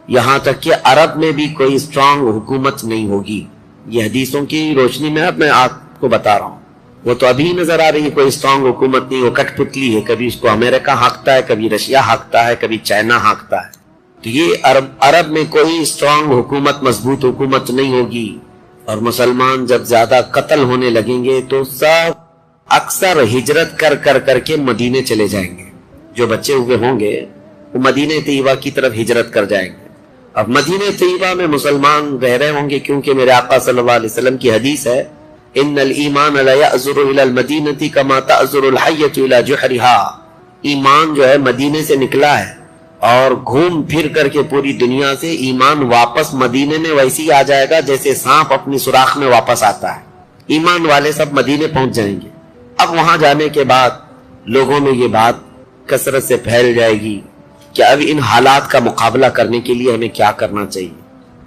یہاں تک کہ عرب میں بھی کوئی اسٹرانگ حکومت نہیں ہوگی. یہ حدیثوں کی روشنی میں اب میں آپ کو بتا رہا ہوں. وہ تو ابھی نظر آ رہی ہے کوئی اسٹرانگ حکومت نہیں, وہ کٹ پتلی ہے, کبھی اس کو امریکہ ہانکتا ہے, کبھی رشیا ہانکتا ہے, کبھی چائنا ہانکتا ہے. تو یہ عرب میں کوئی اسٹرانگ حکومت, مضبوط حکومت نہیں ہوگی. اور مسلمان جب زیادہ قتل ہونے لگیں گے تو سب اکثر ہجرت کر کر کر کے مدینے چلے جائیں گے. جو بچے ہوئے ہوں گے وہ مدینہ طیبہ کی طرف ہجرت کر جائیں گے. اب مدینہ طیبہ میں مسلمان رہ رہے ہوں گے, کیونکہ میرے آقا صلی اللہ علیہ وسلم کی حدیث ہے, ان الایمان لا یأزر الی المدینہ کما تأزر الحیۃ الی جحرہا. ایمان جو ہے مدینے سے نکلا ہے اور گھوم پھر کر کے پوری دنیا سے ایمان واپس مدینے میں ویسے ہی آ جائے گا جیسے سانپ اپنی سوراخ میں واپس آتا ہے. ایمان والے سب مدینے پہنچ جائیں گے. اب وہاں جانے کے بعد لوگوں میں یہ بات کثرت سے پھیل جائے گی کہ اب ان حالات کا مقابلہ کرنے کے لیے ہمیں کیا کرنا چاہیے.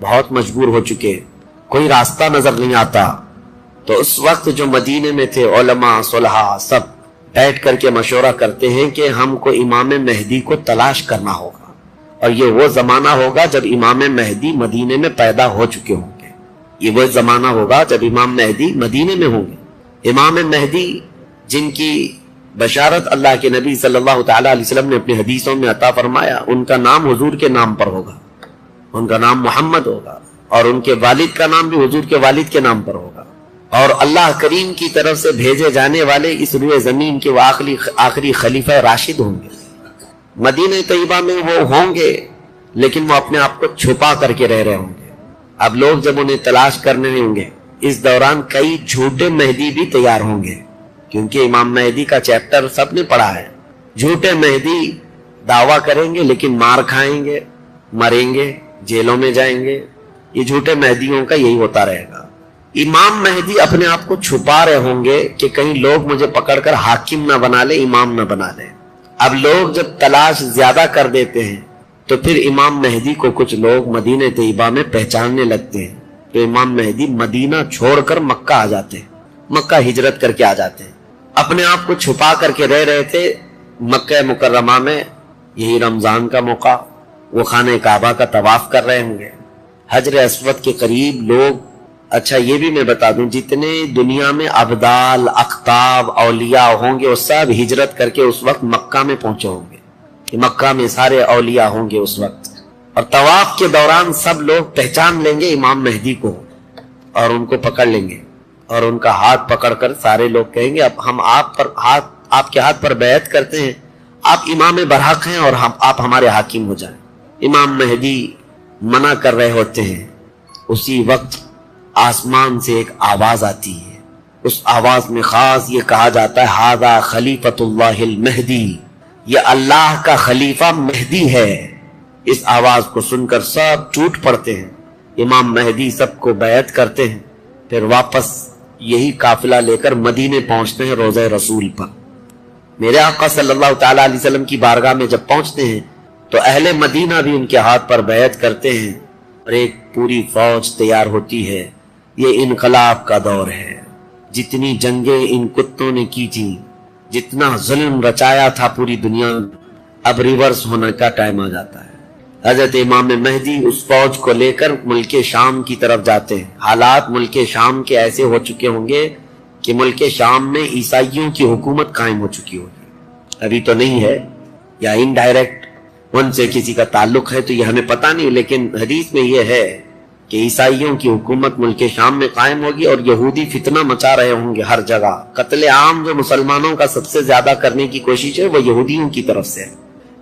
بہت مجبور ہو چکے, کوئی راستہ نظر نہیں آتا. تو اس وقت جو مدینے میں تھے علماء صلحاء سب بیٹھ کر کے مشورہ کرتے ہیں کہ ہم کو امام مہدی کو تلاش کرنا ہوگا, اور یہ وہ زمانہ ہوگا جب امام مہدی مدینے میں پیدا ہو چکے ہوں گے. یہ وہ زمانہ ہوگا جب امام مہدی مدینے میں ہوں گے. امام مہدی جن کی بشارت اللہ کے نبی صلی اللہ تعالی علیہ وسلم نے اپنی حدیثوں میں عطا فرمایا, ان کا نام حضور کے نام پر ہوگا, ان کا نام محمد ہوگا, اور ان کے والد کا نام بھی حضور کے والد کے نام پر ہوگا. اور اللہ کریم کی طرف سے بھیجے جانے والے اس روئے زمین کے وہ آخری خلیفہ راشد ہوں گے. مدینہ طیبہ میں وہ ہوں گے لیکن وہ اپنے آپ کو چھپا کر کے رہ رہے ہوں گے. اب لوگ جب انہیں تلاش کرنے ہوں گے, اس دوران کئی جھوٹے مہدی بھی تیار ہوں گے, کیونکہ امام مہدی کا چیپٹر سب نے پڑھا ہے. جھوٹے مہدی دعویٰ کریں گے لیکن مار کھائیں گے, مریں گے, جیلوں میں جائیں گے. یہ جھوٹے مہدیوں کا یہی ہوتا رہے گا. امام مہدی اپنے آپ کو چھپا رہے ہوں گے کہ کہیں لوگ مجھے پکڑ کر حاکم نہ بنا لے, امام نہ بنا لے. اب لوگ جب تلاش زیادہ کر دیتے ہیں تو پھر امام مہدی کو کچھ لوگ مدینہ طیبہ میں پہچاننے لگتے ہیں, تو امام مہدی مدینہ چھوڑ کر مکہ آ جاتے ہیں, مکہ ہجرت کر کے آ جاتے ہیں. اپنے آپ کو چھپا کر کے رہ رہے تھے مکہ مکرمہ میں. یہی رمضان کا موقع, وہ خانہ کعبہ کا طواف کر رہے ہوں گے, حجر اسود کے قریب لوگ. اچھا یہ بھی میں بتا دوں, جتنے دنیا میں ابدال, اقطاب, اولیاء ہوں گے وہ سب ہجرت کر کے اس وقت مکہ میں پہنچے ہوں گے. مکہ میں سارے اولیاء ہوں گے اس وقت, اور طواف کے دوران سب لوگ پہچان لیں گے امام مہدی کو اور ان کو پکڑ لیں گے, اور ان کا ہاتھ پکڑ کر سارے لوگ کہیں گے اب ہم آپ کے ہاتھ پر بیعت کرتے ہیں, آپ امام برحق ہیں اور آپ ہمارے حاکم ہو جائیں. امام مہدی منع کر رہے ہوتے ہیں. اسی وقت آسمان سے ایک آواز آتی ہے, اس آواز میں خاص یہ کہا جاتا ہے ھذا خلیفۃ اللہ المہدی, یہ اللہ کا خلیفہ مہدی ہے. اس آواز کو سن کر سب ٹوٹ پڑتے ہیں, امام مہدی سب کو بیعت کرتے ہیں, پھر واپس یہی قافلہ لے کر مدینے پہنچتے ہیں روضہ رسول پر. میرے آقا صلی اللہ تعالی علیہ وسلم کی بارگاہ میں جب پہنچتے ہیں تو اہل مدینہ بھی ان کے ہاتھ پر بیعت کرتے ہیں, اور ایک پوری فوج تیار ہوتی ہے. یہ انقلاب کا دور ہے. جتنی جنگیں ان کتوں نے کی تھی, جتنا ظلم رچایا تھا پوری دنیا, اب ریورس ہونے کا ٹائم آ جاتا ہے. حضرت امام مہدی اس فوج کو لے کر ملک شام کی طرف جاتے ہیں. حالات ملک شام کے ایسے ہو چکے ہوں گے کہ ملک شام میں عیسائیوں کی حکومت قائم ہو چکی ہوگی. ابھی تو نہیں ہے, یا انڈائریکٹ ان سے کسی کا تعلق ہے تو یہ ہمیں پتہ نہیں, لیکن حدیث میں یہ ہے کہ عیسائیوں کی حکومت ملک شام میں قائم ہوگی, اور یہودی فتنہ مچا رہے ہوں گے ہر جگہ. قتل عام جو مسلمانوں کا سب سے زیادہ کرنے کی کوشش ہے وہ یہودیوں کی طرف سے.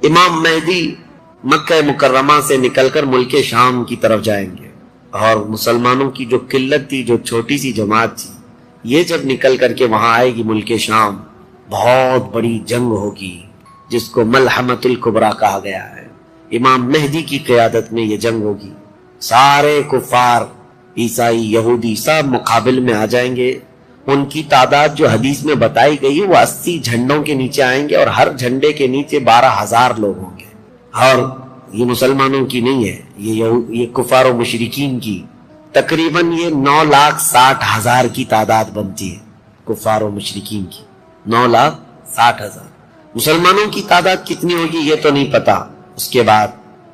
امام مہدی مکہ مکرمہ سے نکل کر ملک شام کی طرف جائیں گے, اور مسلمانوں کی جو قلت تھی, جو چھوٹی سی جماعت تھی, یہ جب نکل کر کے وہاں آئے گی ملک شام, بہت بڑی جنگ ہوگی جس کو ملحمۃ الکبریٰ کہا گیا ہے. امام مہدی کی قیادت میں یہ جنگ ہوگی. سارے کفار, عیسائی, یہودی سب مقابل میں آ جائیں گے. ان کی تعداد جو حدیث میں بتائی گئی ہے وہ 80 جھنڈوں کے نیچے آئیں گے, اور ہر جھنڈے کے نیچے 12,000 لوگ ہوں گے. اور یہ مسلمانوں کی نہیں ہے, یہ کفار و مشرکین کی. تقریباً یہ 9,60,000 کی تعداد بنتی ہے کفار و مشرکین کی. 9,60,000. مسلمانوں کی تعداد کتنی ہوگی یہ تو نہیں پتا. اس کے بعد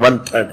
1/3।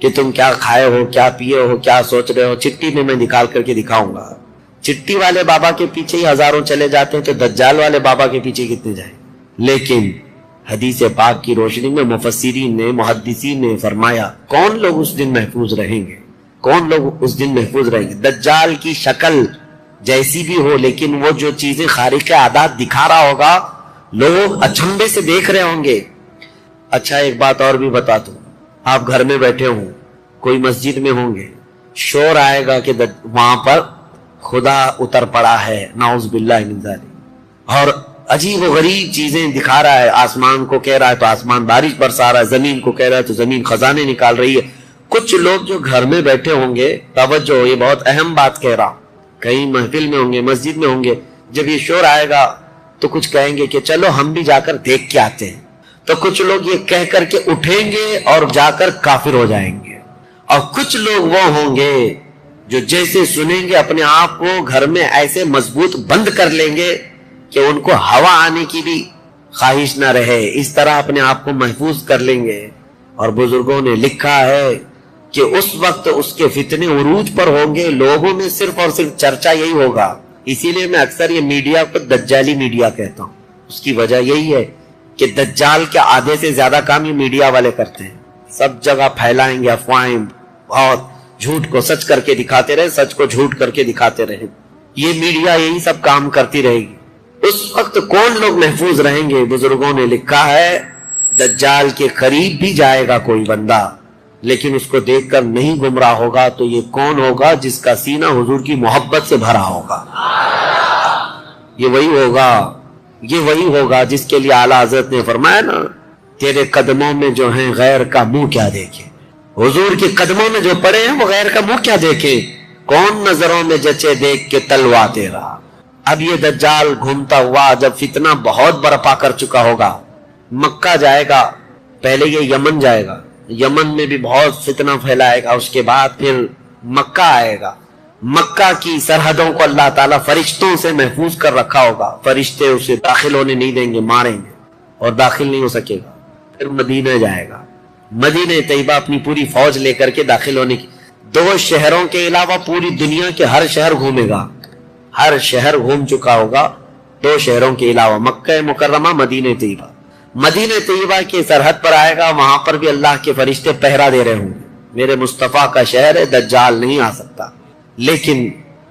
کہ تم کیا کھائے ہو، کیا پیے ہو، کیا سوچ رہے ہو، چٹھی میں نکال کر کے دکھاؤں گا۔ چٹھی والے بابا کے پیچھے ہی ہزاروں چلے جاتے ہیں تو دجال والے بابا کے پیچھے کتنے جائیں؟ لیکن حدیث پاک کی روشنی میں مفسرین نے، محدثین نے فرمایا کون لوگ اس دن محفوظ رہیں گے، کون لوگ اس دن محفوظ رہیں گے؟ دجال کی شکل جیسی بھی ہو، لیکن وہ جو چیزیں خارق عادات دکھا رہا ہوگا لوگ اچنبے سے دیکھ رہے ہوں گے۔ اچھا ایک بات اور بھی بتا دوں، آپ گھر میں بیٹھے ہوں، کوئی مسجد میں ہوں گے، شور آئے گا کہ وہاں پر خدا اتر پڑا ہے، نعوذ باللہ من ذالک، اور عجیب و غریب چیزیں دکھا رہا ہے، آسمان کو کہہ رہا ہے تو آسمان بارش برسا رہا ہے، زمین کو کہہ رہا ہے تو زمین خزانے نکال رہی ہے۔ کچھ لوگ جو گھر میں بیٹھے ہوں گے، توجہ یہ بہت اہم بات کہہ رہا ہوں، کہیں محفل میں ہوں گے، مسجد میں ہوں گے، جب یہ شور آئے گا تو کچھ کہیں گے کہ چلو ہم بھی جا کر دیکھ کے آتے ہیں، تو کچھ لوگ یہ کہہ کر کے اٹھیں گے اور جا کر کافر ہو جائیں گے، اور کچھ لوگ وہ ہوں گے جو جیسے سنیں گے اپنے آپ کو گھر میں ایسے مضبوط بند کر لیں گے کہ ان کو ہوا آنے کی بھی خواہش نہ رہے، اس طرح اپنے آپ کو محفوظ کر لیں گے۔ اور بزرگوں نے لکھا ہے کہ اس وقت اس کے فتنے عروج پر ہوں گے، لوگوں میں صرف اور صرف چرچا یہی ہوگا۔ اسی لیے میں اکثر یہ میڈیا کو دجالی میڈیا کہتا ہوں، اس کی وجہ یہی ہے کہ دجال کے آدھے سے زیادہ کام یہ میڈیا والے کرتے ہیں، سب جگہ پھیلائیں گے افواہیں، بہت جھوٹ کو سچ کر کے دکھاتے رہے، سچ کو جھوٹ کر کے دکھاتے رہے، یہ میڈیا یہی سب کام کرتی رہے گی۔ اس وقت کون لوگ محفوظ رہیں گے؟ بزرگوں نے لکھا ہے دجال کے قریب بھی جائے گا کوئی بندہ لیکن اس کو دیکھ کر نہیں گمراہ ہوگا، تو یہ کون ہوگا؟ جس کا سینہ حضور کی محبت سے بھرا ہوگا، یہ وہی ہوگا جس کے لیے اعلیٰ حضرت نے فرمایا نا، تیرے قدموں میں جو ہیں غیر کا منہ کیا دیکھے، حضور کے قدموں میں جو پڑے ہیں وہ غیر کا منہ کیا دیکھے، کون نظروں میں جچے دیکھ کے تلوا تیرا۔ اب یہ دجال گھومتا ہوا جب فتنہ بہت برپا کر چکا ہوگا، مکہ جائے گا، پہلے یہ یمن جائے گا، یمن میں بھی بہت فتنہ پھیلائے گا، اس کے بعد پھر مکہ آئے گا، مکہ کی سرحدوں کو اللہ تعالیٰ فرشتوں سے محفوظ کر رکھا ہوگا، فرشتے اسے داخل ہونے نہیں دیں گے، ماریں گے اور داخل نہیں ہو سکے گا۔ پھر مدینہ جائے گا، مدینہ طیبہ اپنی پوری فوج لے کر کے داخل ہونے کی، 2 شہروں کے علاوہ پوری دنیا کے ہر شہر گھومے گا، ہر شہر گھوم چکا ہوگا 2 شہروں کے علاوہ، مکہ مکرمہ، مدینہ طیبہ۔ مدینہ طیبہ کی سرحد پر آئے گا، وہاں پر بھی اللہ کے فرشتے پہرا دے رہے ہوں گے، میرے مصطفیٰ کا شہر ہے، دجال نہیں آ سکتا۔ لیکن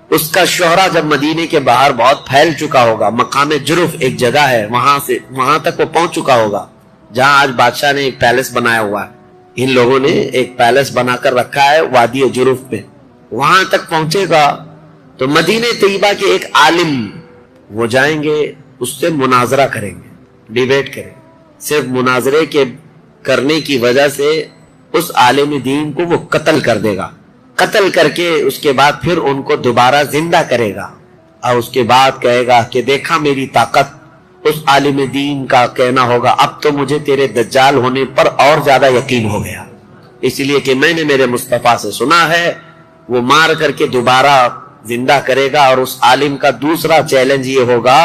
اس کا شہرہ جب مدینے کے باہر بہت پھیل چکا ہوگا، مقام جرف ایک جگہ ہے، وہاں تک وہ پہنچ چکا ہوگا، جہاں آج بادشاہ نے ایک پیلس بنایا ہوا ہے، ان لوگوں نے ایک پیلس بنا کر رکھا ہے وادی جرف پہ، وہاں تک پہنچے گا تو مدینہ طیبہ کے ایک عالم وہ جائیں گے، اس سے مناظرہ کریں گے، ڈیبیٹ کریں گے، صرف مناظرے کے کرنے کی وجہ سے اس عالم دین کو وہ قتل کر دے گا، قتل کر کے اس کے بعد پھر ان کو دوبارہ زندہ کرے گا، اور اس کے بعد کہے گا کہ دیکھا میری طاقت۔ اس عالم دین کا کہنا ہوگا اب تو مجھے تیرے دجال ہونے پر اور زیادہ یقین ہو گیا، اس لیے کہ میں نے میرے مصطفیٰ سے سنا ہے، وہ مار کر کے دوبارہ زندہ کرے گا۔ اور اس عالم کا دوسرا چیلنج یہ ہوگا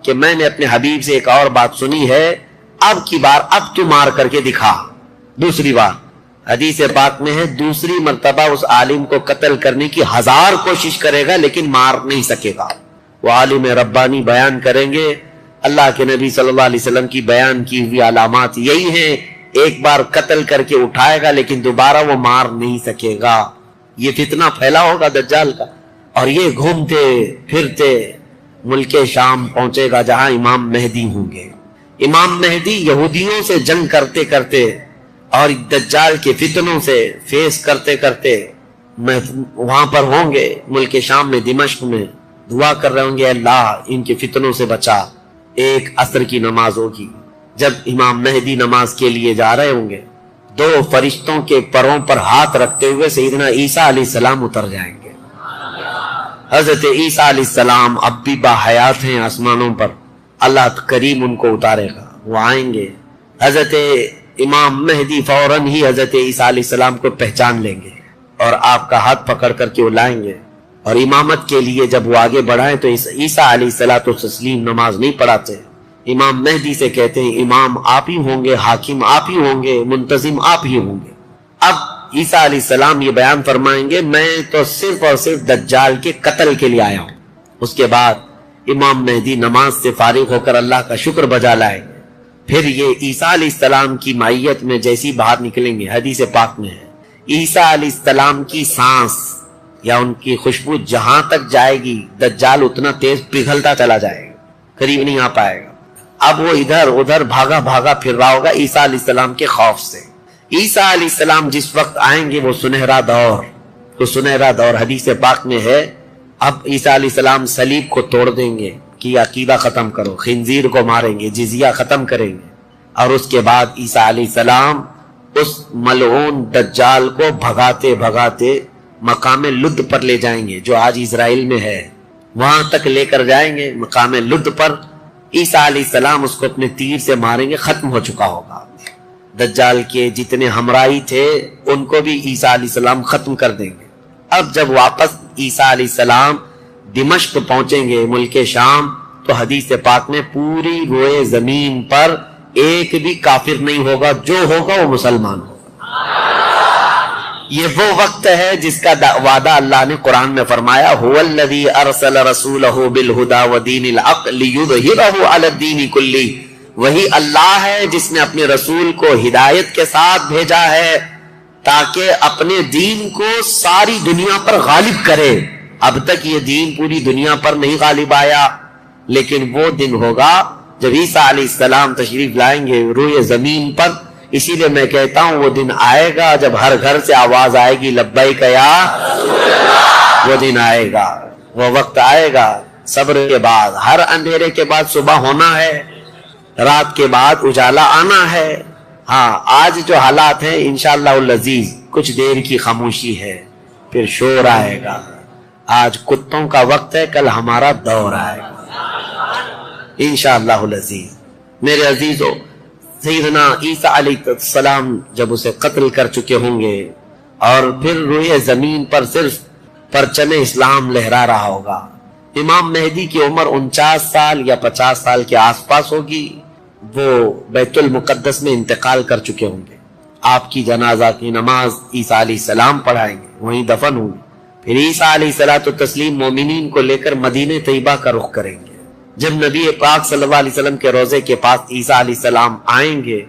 کہ میں نے اپنے حبیب سے ایک اور بات سنی ہے، اب کی بار اب تو مار کر کے دکھا۔ دوسری بار حدیث پاک میں ہے دوسری مرتبہ اس عالم کو قتل کرنے کی 1000 کوشش کرے گا لیکن مار نہیں سکے گا۔ وہ عالم ربانی بیان کریں گے، اللہ کے نبی صلی اللہ علیہ وسلم کی بیان کی ہوئی علامات یہی ہیں، ایک بار قتل کر کے اٹھائے گا لیکن دوبارہ وہ مار نہیں سکے گا۔ یہ فتنہ پھیلا ہوگا دجال کا، اور یہ گھومتے پھرتے ملک شام پہنچے گا جہاں امام مہدی ہوں گے۔ امام مہدی یہودیوں سے جنگ کرتے کرتے اور دجال کے فتنوں سے فیس کرتے کرتے وہاں پر ہوں گے، ملک شام میں، دمشق میں، دعا کر رہے ہوں گے اللہ ان کے فتنوں سے بچا۔ ایک عصر کی نماز ہوگی، جب امام مہدی نماز کے لیے جا رہے ہوں گے، 2 فرشتوں کے پروں پر ہاتھ رکھتے ہوئے سیدنا عیسیٰ علیہ السلام اتر جائیں گے۔ حضرت عیسیٰ علیہ السلام اب بھی باحیات ہیں آسمانوں پر، اللہ کریم ان کو اتارے گا، وہ آئیں گے۔ حضرت امام مہدی فوراً ہی حضرت عیسیٰ علیہ السلام کو پہچان لیں گے اور آپ کا ہاتھ پکڑ کر کے وہ لائیں گے، اور امامت کے لیے جب وہ آگے بڑھائیں تو عیسیٰ علیہ السلام نماز نہیں پڑھاتے، امام مہدی سے کہتے ہیں امام آپ ہی ہوں گے، حاکم آپ ہی ہوں گے، منتظم آپ ہی ہوں گے۔ اب عیسیٰ علیہ السلام یہ بیان فرمائیں گے میں تو صرف اور صرف دجال کے قتل کے لیے آیا ہوں. اس کے بعد امام مہدی نماز سے فارغ ہو کر اللہ کا شکر بجا لائیں گے. پھر یہ عیسیٰ علیہ السلام کی معیت میں جیسی باہر نکلیں گے، حدیث پاک میں ہے عیسیٰ علیہ السلام کی سانس یا ان کی خوشبو جہاں تک جائے گی دجال اتنا تیز پگھلتا چلا جائے گا، قریب نہیں آ پائے گا. اب وہ ادھر ادھر بھاگا بھاگا پھر رہا ہوگا عیسیٰ علیہ السلام کے خوف سے. عیسیٰ علیہ السلام جس وقت آئیں گے وہ سنہرا دور حدیث پاک میں ہے. اب عیسیٰ علیہ السلام صلیب کو توڑ دیں گے کہ عقیدہ ختم کرو، خنزیر کو ماریں گے، جزیہ ختم کریں گے. اور اس کے بعد عیسیٰ علیہ السلام اس ملعون دجال کو بھگاتے بھگاتے مقام لد پر لے جائیں گے جو آج اسرائیل میں ہے، وہاں تک لے کر جائیں گے. مقام لد پر عیسیٰ علیہ السلام اس کو اپنے تیر سے ماریں گے، ختم ہو چکا ہوگا. دجال کے جتنے ہمراہی تھے ان کو بھی عیسیٰ علیہ السلام ختم کر دیں گے. اب جب واپس عیسیٰ علیہ السلام دمشق پہنچیں گے ملک شام تو حدیث پاک میں پوری روئے زمین پر ایک بھی کافر نہیں ہوگا، جو ہوگا وہ مسلمان ہوگا. یہ وہ وقت ہے جس کا وعدہ اللہ نے قرآن میں فرمایا هو الذی ارسل رسولہ بالہدی ودین الحق لیظہرہ علی الدین کلہ. وہی اللہ ہے جس نے اپنے رسول کو ہدایت کے ساتھ بھیجا ہے تاکہ اپنے دین کو ساری دنیا پر غالب کرے. اب تک یہ دین پوری دنیا پر نہیں غالب آیا، لیکن وہ دن ہوگا جب عیسیٰ علیہ السلام تشریف لائیں گے روئے زمین پر. اسی لیے میں کہتا ہوں وہ دن آئے گا جب ہر گھر سے آواز آئے گی لبیک یا رسول اللہ. وہ دن آئے گا، وہ وقت آئے گا. صبر کے بعد، ہر اندھیرے کے بعد صبح ہونا ہے، رات کے بعد اجالا آنا ہے. ہاں آج جو حالات ہیں انشاءاللہ العزیز کچھ دیر کی خاموشی ہے، پھر شور آئے گا. آج کتوں کا وقت ہے، کل ہمارا دور آئے گا انشاءاللہ العزیز. میرے عزیزو، سیدنا عیسیٰ علیہ السلام جب اسے قتل کر چکے ہوں گے اور پھر روئے زمین پر صرف پرچم اسلام لہرا رہا ہوگا. امام مہدی کی عمر 49 سال یا 50 سال کے آس پاس ہوگی. وہ بیت المقدس میں انتقال کر چکے ہوں گے. آپ کی جنازہ کی نماز عیسیٰ علیہ السلام پڑھائیں گے، وہیں دفن ہوں گے. پھر عیسیٰ علیہ الصلوۃ والتسلیم مومنین کو لے کر مدینہ طیبہ کا رخ کریں گے. جب نبی پاک صلی اللہ علیہ وسلم کے روضے کے پاس عیسیٰ علیہ السلام آئیں گے،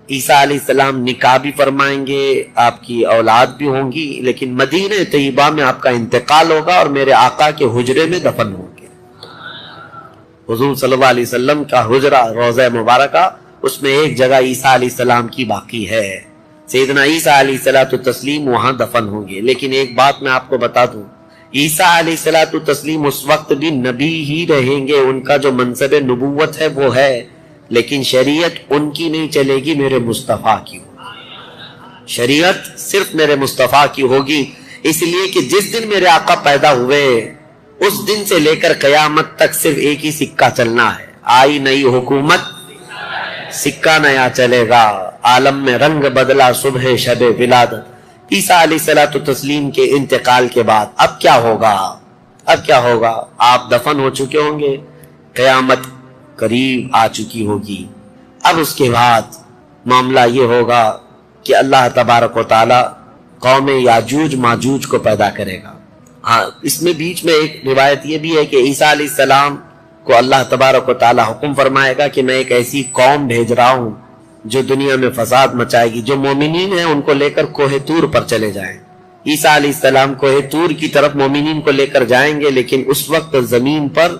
عیسیٰ علیہ السلام نکاح بھی فرمائیں گے، آپ کی اولاد بھی ہوں گی، لیکن مدینہ طیبہ میں آپ کا انتقال ہوگا اور میرے آقا کے حجرے میں دفن ہوں گے. حضور صلی اللہ علیہ وسلم کا حجرہ روضہ مبارکہ، اس میں ایک جگہ عیسیٰ علیہ السلام کی باقی ہے. سیدنا عیسیٰ علیہ الصلوۃ والتسلیم وہاں دفن ہوں گے. لیکن ایک بات میں آپ کو بتا دوں، عیسیٰ علیہ الصلوۃ والتسلیم اس وقت بھی نبی ہی رہیں گے. ان کا جو منصب نبوت ہے وہ ہے، لیکن شریعت ان کی نہیں چلے گی، میرے مصطفیٰ کی ہوگی. شریعت صرف میرے مصطفیٰ کی ہوگی. اس لیے کہ جس دن میرے آقا پیدا ہوئے اس دن سے لے کر قیامت تک صرف ایک ہی سکہ چلنا ہے. آئی نئی حکومت، سکہ نیا چلے گا. عالم میں رنگ بدلا صبح شب ولادت. عیسیٰ علیہ الصلوۃ والتسلیم کے انتقال کے بعد اب کیا ہوگا؟ اب کیا ہوگا؟ آپ دفن ہو چکے ہوں گے، قیامت قریب آ چکی ہوگی. اب اس کے بعد معاملہ یہ ہوگا کہ اللہ تبارک و تعالی قوم یاجوج ماجوج کو پیدا کرے گا. ہاں اس میں بیچ میں ایک روایت یہ بھی ہے کہ عیسیٰ علیہ السلام کو اللہ تبارک و تعالی حکم فرمائے گا کہ میں ایک ایسی قوم بھیج رہا ہوں جو دنیا میں فساد مچائے گی. جو مومنین ہیں ان کو لے کر کوہ طور پر چلے جائیں. عیسیٰ علیہ السلام کوہ طور کی طرف مومنین کو لے کر جائیں گے، لیکن اس وقت زمین پر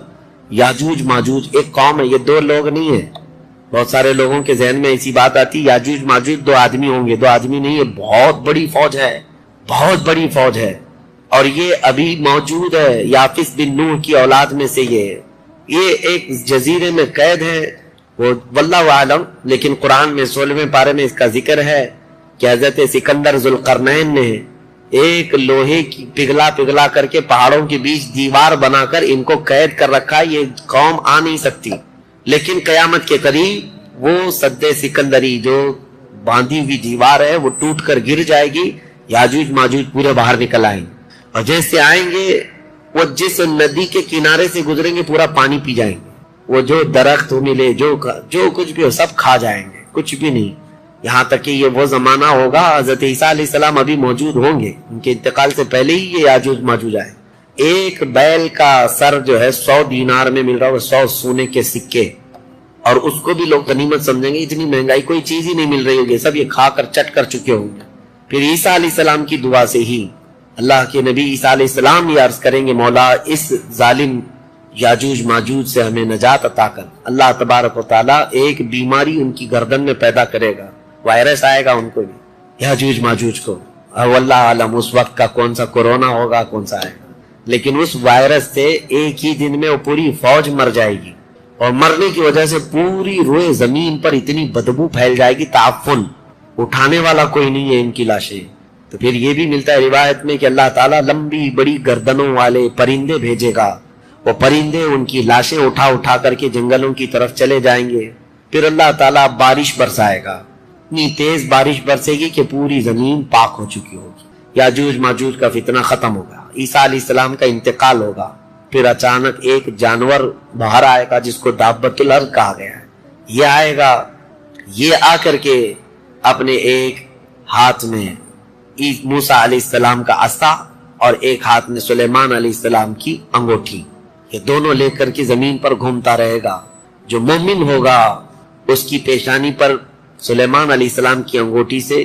یاجوج ماجوج ایک قوم ہے. یہ دو لوگ نہیں ہیں. بہت سارے لوگوں کے ذہن میں ایسی بات آتی یاجوج ماجوج دو آدمی ہوں گے. دو آدمی نہیں، یہ بہت بڑی فوج ہے، بہت بڑی فوج ہے. اور یہ ابھی موجود ہے. یافس بن نوح کی اولاد میں سے یہ ایک جزیرے میں قید ہے. وہ واللہ عالم، لیکن قرآن میں 16ویں پارے میں اس کا ذکر ہے کہ حضرت سکندر ذوالقرنین نے ایک لوہے کی پگھلا کر کے پہاڑوں کے بیچ دیوار بنا کر ان کو قید کر رکھا. یہ قوم آ نہیں سکتی. لیکن قیامت کے قریب وہ سد سکندری جو باندھی ہوئی دیوار ہے وہ ٹوٹ کر گر جائے گی. یاجوج ماجوج پورے باہر نکل آئیں گے، اور جیسے آئیں گے وہ جس ندی کے کنارے سے گزریں گے پورا پانی پی جائیں گے. وہ جو درخت ملے جو کچھ بھی ہو سب کھا جائیں گے، کچھ بھی نہیں. یہاں تک کہ یہ وہ زمانہ ہوگا حضرت عیسیٰ علیہ السلام ابھی موجود ہوں گے، ان کے انتقال سے پہلے ہی یہ یاجوج ماجوج آئے. ایک بیل کا سر جو ہے 100 دینار میں مل رہا ہے، 100 سونے کے سکے، اور اس کو بھی لوگ غنیمت سمجھیں گے. اتنی مہنگائی کوئی چیز ہی نہیں مل رہی ہوگی، سب یہ کھا کر چٹ کر چکے ہوں گے. پھر عیسیٰ علیہ السلام کی دعا سے ہی اللہ کے نبی عیسیٰ علیہ السلام یہ عرض کریں گے مولا اس ظالم یاجوج ماجوج سے ہمیں نجات عطا کر. اللہ تبارک و تعالیٰ ایک بیماری ان کی گردن میں پیدا کرے گا، وائرس آئے گا ان کو بھی، یاجوج ماجوج کو. واللہ عالم اس وقت کا کون سا کورونا ہوگا، کون سا آئے گا، لیکن اس وائرس سے ایک ہی دن میں وہ پوری فوج مر جائے گی، اور مرنے کی وجہ سے پوری روئے زمین پر اتنی بدبو پھیل جائے گی، تعفن، اٹھانے والا کوئی نہیں ہے ان کی لاشیں. تو پھر یہ بھی ملتا ہے روایت میں کہ اللہ تعالیٰ لمبی بڑی گردنوں والے پرندے بھیجے گا، وہ پرندے ان کی لاشیں اٹھا اٹھا کر کے جنگلوں کی طرف چلے جائیں گے. پھر اللہ تعالیٰ بارش برسائے گا، اتنی تیز بارش برسے گی کہ پوری زمین پاک ہو چکی ہوگی. یاجوج ماجوج کا فتنہ ختم ہوگا، عیسیٰ علیہ السلام کا انتقال ہوگا. پھر اچانک ایک جانور باہر آئے گا جس کو دابۃ الارض کہا گیا ہے. یہ آئے گا، یہ آ کر کے اپنے ایک ہاتھ میں موسیٰ علیہ السلام کا عصا اور ایک ہاتھ میں سلیمان علیہ السلام کی انگوٹھی، یہ دونوں لے کر کے زمین پر گھومتا رہے گا. جو مومن ہوگا اس کی پیشانی پر سلیمان علیہ السلام کی انگوٹھی سے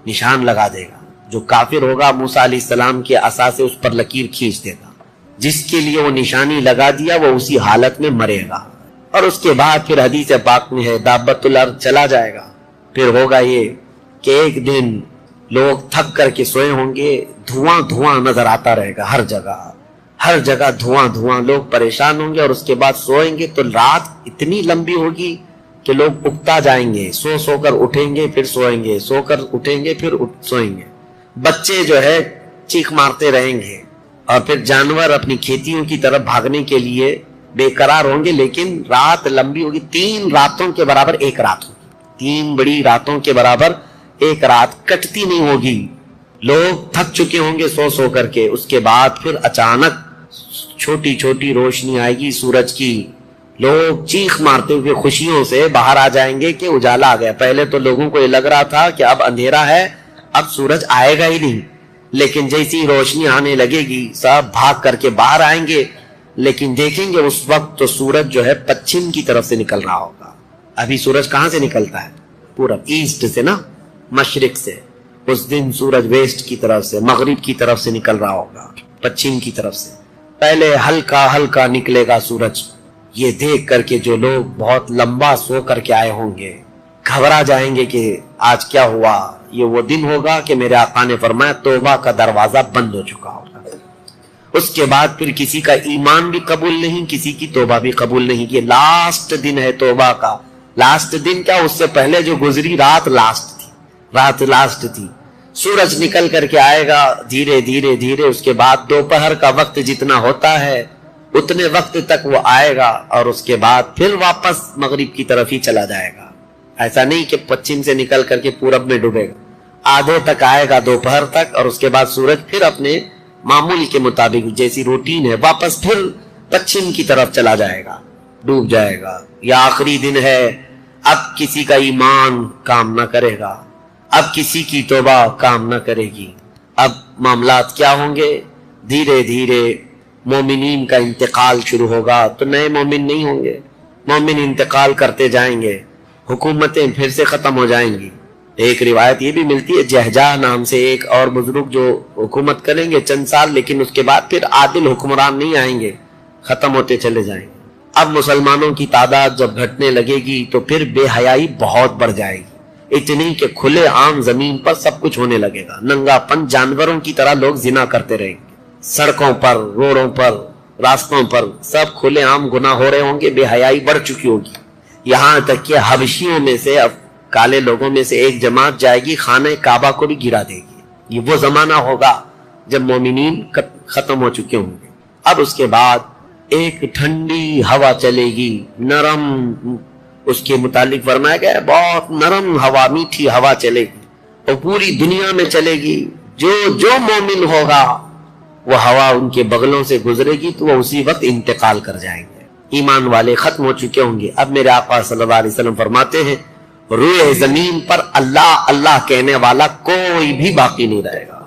نشان لگا دے گا، جو کافر ہوگا موسیٰ علیہ السلام کے عصا سے اس پر لکیر کھینچ دے گا. جس کے لیے وہ نشانی لگا دیا وہ اسی حالت میں مرے گا. اور اس کے بعد پھر حدیث پاک میں ہے دابۃ الارض چلا جائے گا. پھر ہوگا یہ کہ ایک دن لوگ تھک کر کے سوئے ہوں گے، دھواں دھواں نظر آتا رہے گا، ہر جگہ دھواں دھواں، لوگ پریشان ہوں گے. اور اس کے بعد سوئیں گے تو رات اتنی لمبی ہوگی کہ لوگ اکتا جائیں گے، سو کر اٹھیں گے پھر سوئیں گے، سو کر اٹھیں گے پھر سوئیں گے. بچے جو ہے چیخ مارتے رہیں گے، اور پھر جانور اپنی کھیتیوں کی طرف بھاگنے کے لیے بے قرار ہوں گے. لیکن رات لمبی ہوگی، 3 راتوں کے برابر ایک رات ہوگی، 3 بڑی راتوں کے برابر ایک رات کٹتی نہیں ہوگی. لوگ تھک چکے ہوں گے سو کر کے. اس کے بعد پھر اچانک چھوٹی چھوٹی روشنی آئے گی سورج کی. لوگ چیخ مارتے ہوئے خوشیوں سے باہر آ جائیں گے کہ اجالا آ گیا. پہلے تو لوگوں کو یہ لگ رہا تھا کہ اب اندھیرا ہے، اب سورج آئے گا ہی نہیں. لیکن جیسی روشنی آنے لگے گی سب بھاگ کر کے باہر آئیں گے. لیکن دیکھیں گے اس وقت تو سورج جو ہے پچھم کی طرف سے نکل رہا ہوگا. ابھی سورج کہاں سے نکلتا ہے؟ پورب، ایسٹ سے نا، مشرق سے. اس دن سورج ویسٹ کی طرف سے، مغرب کی طرف سے نکل رہا ہوگا، پچھم کی طرف سے. پہلے ہلکا ہلکا نکلے گا سورج. یہ دیکھ کر کے جو لوگ بہت لمبا سو کر کے آئے ہوں گے گھبرا جائیں گے کہ آج کیا ہوا. یہ وہ دن ہوگا کہ میرے آقا نے فرمایا توبہ کا دروازہ بند ہو چکا ہوگا. اس کے بعد پھر کسی کا ایمان بھی قبول نہیں، کسی کی توبہ بھی قبول نہیں. یہ لاسٹ دن ہے توبہ کا. لاسٹ دن کیا، اس سے پہلے جو گزری رات لاسٹ تھی. سورج نکل کر کے آئے گا دھیرے دھیرے دھیرے. اس کے بعد دوپہر کا وقت جتنا ہوتا ہے اتنے وقت تک وہ آئے گا، اور اس کے بعد پھر واپس مغرب کی طرف ہی چلا جائے گا. ایسا نہیں کہ پچھم سے نکل کر کے پورب میں ڈوبے گا. آدھے تک آئے گا دوپہر تک، اور اس کے بعد سورج پھر اپنے معمول کے مطابق جیسی روٹین ہے واپس پھر پچھم کی طرف چلا جائے گا، ڈوب جائے گا. یا آخری دن ہے، اب کسی کا ایمان کام نہ کرے گا، اب کسی کی توبہ کام نہ کرے گی. اب معاملات کیا ہوں گے؟ دھیرے دھیرے مومنین کا انتقال شروع ہوگا تو نئے مومن نہیں ہوں گے. مومن انتقال کرتے جائیں گے، حکومتیں پھر سے ختم ہو جائیں گی. ایک روایت یہ بھی ملتی ہے جہجہ نام سے ایک اور بزرگ جو حکومت کریں گے چند سال، لیکن اس کے بعد پھر عادل حکمران نہیں آئیں گے، ختم ہوتے چلے جائیں گے. اب مسلمانوں کی تعداد جب گھٹنے لگے گی تو پھر بے حیائی بہت بڑھ جائے گی. اتنی کہ کھلے عام زمین پر سب کچھ ہونے لگے گا. ننگا پن جانوروں کی طرح لوگ زنا کرتے رہیں گے. سڑکوں پر، روڈوں پر، راستوں پر سب کھلے عام گناہ ہو رہے ہوں گے. بے حیائی بڑھ چکی ہوگی. یہاں تک کہ حبشیوں میں سے، اب کالے لوگوں میں سے ایک جماعت جائے گی خانہ کعبہ کو بھی گرا دے گی. یہ وہ زمانہ ہوگا جب مومنین ختم ہو چکے ہوں گے. اب اس کے بعد ایک ٹھنڈی ہوا چلے گی، نرم. اس کے متعلق فرمایا گیا بہت نرم ہوا، میٹھی ہوا چلے گی، اور پوری دنیا میں چلے گی. جو مومن ہوگا وہ ہوا ان کے بغلوں سے گزرے گی تو وہ اسی وقت انتقال کر جائیں گے. ایمان والے ختم ہو چکے ہوں گے. اب میرے آقا صلی اللہ علیہ وسلم فرماتے ہیں روئے زمین پر اللہ اللہ کہنے والا کوئی بھی باقی نہیں رہے گا.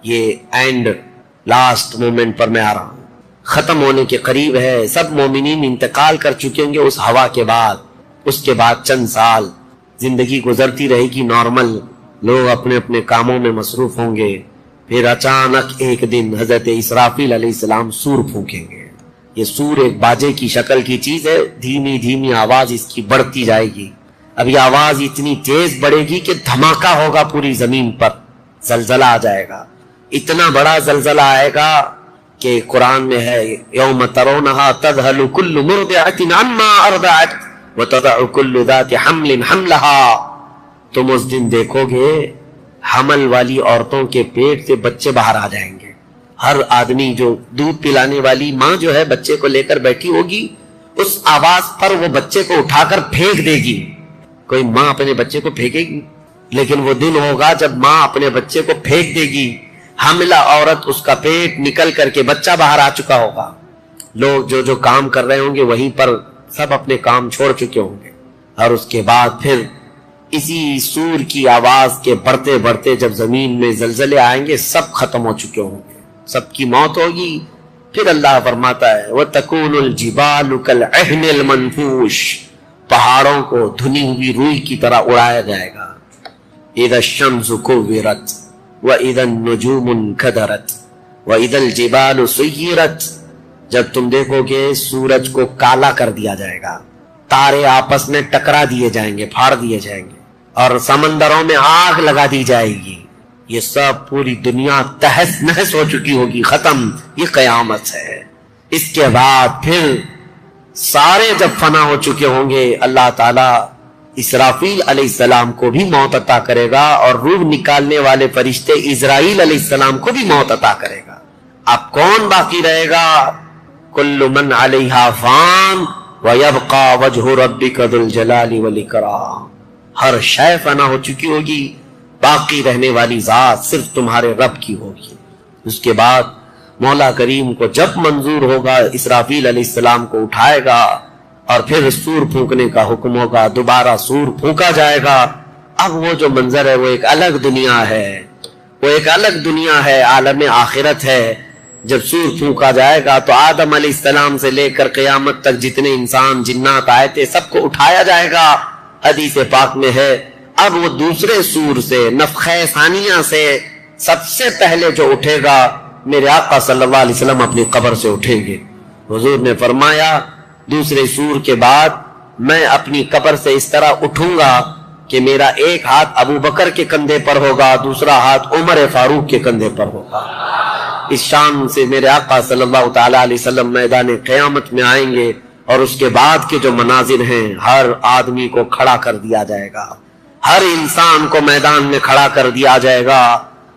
یہ اینڈ لاسٹ مومنٹ پر میں آ رہا ہوں, ختم ہونے کے قریب ہے. سب مومنین انتقال کر چکے ہوں گے اس ہوا کے بعد. اس کے بعد چند سال زندگی گزرتی رہے گی نارمل, لوگ اپنے اپنے کاموں میں مصروف ہوں گے. پھر اچانک ایک دن حضرت اسرافیل علیہ السلام سور پھونکیں گے. یہ سور ایک باجے کی شکل کی چیز ہے, دھیمی دھیمی آواز اس کی بڑھتی جائے گی. اب یہ آواز اتنی تیز بڑھے گی کہ دھماکہ ہوگا پوری زمین پر, زلزلہ آ جائے گا. اتنا بڑا زلزلہ آئے گا کہ قرآن میں ہے یوم ترونہا تذہل کل مرضعۃ عما ارضعت وتضع کل ذات حمل حملہا. تم اس دن دیکھو گے حمل والی عورتوں کے پیٹ سے بچے باہر آ جائیں گے. ہر آدمی جو دودھ پلانے والی ماں جو ہے بچے کو لے کر بیٹھی ہوگی, اس آواز پر وہ بچے کو اٹھا کر پھینک دے گی. کوئی ماں اپنے بچے کو پھینکے گی؟ لیکن وہ دن ہوگا جب ماں اپنے بچے کو پھینک دے گی. حاملہ عورت, اس کا پیٹ نکل کر کے بچہ باہر آ چکا ہوگا. لوگ جو جو کام کر رہے ہوں گے وہیں پر سب اپنے کام چھوڑ چکے ہوں گے. اور اس کے بعد پھر اسی سور کی آواز کے بڑھتے بڑھتے جب زمین میں زلزلے آئیں گے سب ختم ہو چکے ہوں گے, سب کی موت ہوگی. پھر اللہ فرماتا ہے وَتَكُونُ الْجِبَالُ كَالْعِهْنِ الْمَنْفُوشِ, پہاڑوں کو دھنی ہوئی روئی کی طرح اڑایا جائے گا. اِذَا الشَّمْسُ كُوِّرَتْ وَإِذَا النُّجُومُ انْكَدَرَتْ وَإِذَا الْجِبَالُ سُيِّرَتْ, جب تم دیکھو گے سورج کو کالا کر دیا جائے گا, تارے آپس میں ٹکرا دیے جائیں گے, پھاڑ دیے جائیں گے, اور سمندروں میں آگ لگا دی جائے گی. یہ سب پوری دنیا تہس نہس ہو چکی ہوگی, ختم. یہ قیامت ہے. اس کے بعد پھر سارے جب فنا ہو چکے ہوں گے, اللہ تعالیٰ اسرافیل علیہ السلام کو بھی موت عطا کرے گا, اور روح نکالنے والے فرشتے اسرائیل علیہ السلام کو بھی موت عطا کرے گا. اب کون باقی رہے گا؟ کل من علیہا فان وَيَبْقَى وَجْهُ رَبِّكَ ذُو الْجَلَالِ وَالْإِكْرَامِ. ہر شے فنا ہو چکی ہوگی, باقی رہنے والی ذات صرف تمہارے رب کی ہوگی. اس کے بعد مولا کریم کو جب منظور ہوگا اسرافیل علیہ السلام کو اٹھائے گا, اور پھر سور پھونکنے کا حکم ہوگا, دوبارہ سور پھونکا جائے گا. اب وہ جو منظر ہے وہ ایک الگ دنیا ہے, وہ ایک الگ دنیا ہے, عالم آخرت ہے. جب سور پھونکا جائے گا تو آدم علیہ السلام سے لے کر قیامت تک جتنے انسان جنات آئے تھے سب کو اٹھایا جائے گا. حدیث پاک میں ہے اب وہ دوسرے سور سے, نفخہ ثانیہ سے سب سے پہلے جو اٹھے گا میرے آقا صلی اللہ علیہ وسلم اپنی قبر سے اٹھیں گے. حضور نے فرمایا دوسرے سور کے بعد میں اپنی قبر سے اس طرح اٹھوں گا کہ میرا ایک ہاتھ ابو بکر کے کندھے پر ہوگا, دوسرا ہاتھ عمر فاروق کے کندھے پر ہوگا. اس شان سے میرے آقا صلی اللہ تعالی علیہ وسلم میدان قیامت میں آئیں گے, اور اس کے بعد کے جو مناظر ہیں ہر آدمی کو کھڑا کر دیا جائے گا, ہر انسان کو میدان میں کھڑا کر دیا جائے گا.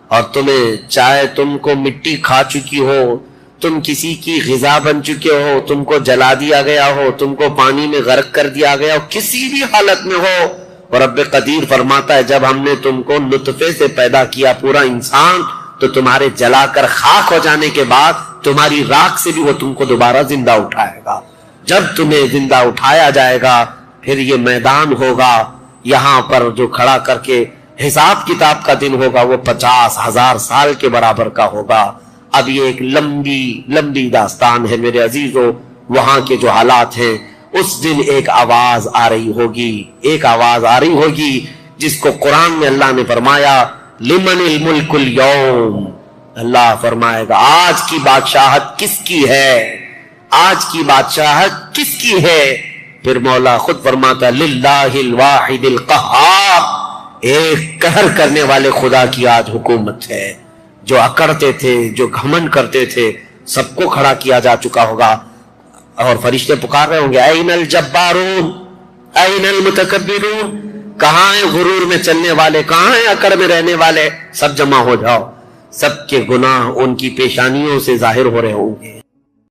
اور تمہیں چاہے تم کو مٹی کھا چکی ہو, تم کسی کی غذا بن چکے ہو, تم کو جلا دیا گیا ہو, تم کو پانی میں غرق کر دیا گیا ہو, کسی بھی حالت میں ہو, اور رب قدیر فرماتا ہے جب ہم نے تم کو نطفے سے پیدا کیا پورا انسان, تو تمہارے جلا کر خاک ہو جانے کے بعد تمہاری راکھ سے بھی وہ تم کو دوبارہ زندہ اٹھائے گا. جب تمہیں زندہ اٹھایا جائے گا پھر یہ میدان ہوگا, یہاں پر جو کھڑا کر کے حساب کتاب کا دن ہوگا وہ 50,000 سال کے برابر کا ہوگا. اب یہ ایک لمبی لمبی داستان ہے میرے عزیزو. وہاں کے جو حالات ہیں, اس دن ایک آواز آ رہی ہوگی, ایک آواز آ رہی ہوگی جس کو قرآن میں اللہ نے فرمایا لمن الملک اليوم. اللہ فرمائے گا آج کی بادشاہت کس کی ہے, آج کی بادشاہت کس کی ہے. پھر مولا خود فرماتا للہ الواحد القہار, ایک قہر کرنے والے خدا کی آج حکومت ہے. جو اکڑتے تھے, جو گھمنڈ کرتے تھے, سب کو کھڑا کیا جا چکا ہوگا, اور فرشتے پکار رہے ہوں گے این الجبارون این المتکبرون, کہاں ہیں غرور میں چلنے والے, کہاں ہیں اکڑ میں رہنے والے, سب جمع ہو جاؤ. سب کے گناہ ان کی پیشانیوں سے ظاہر ہو رہے ہوں گے.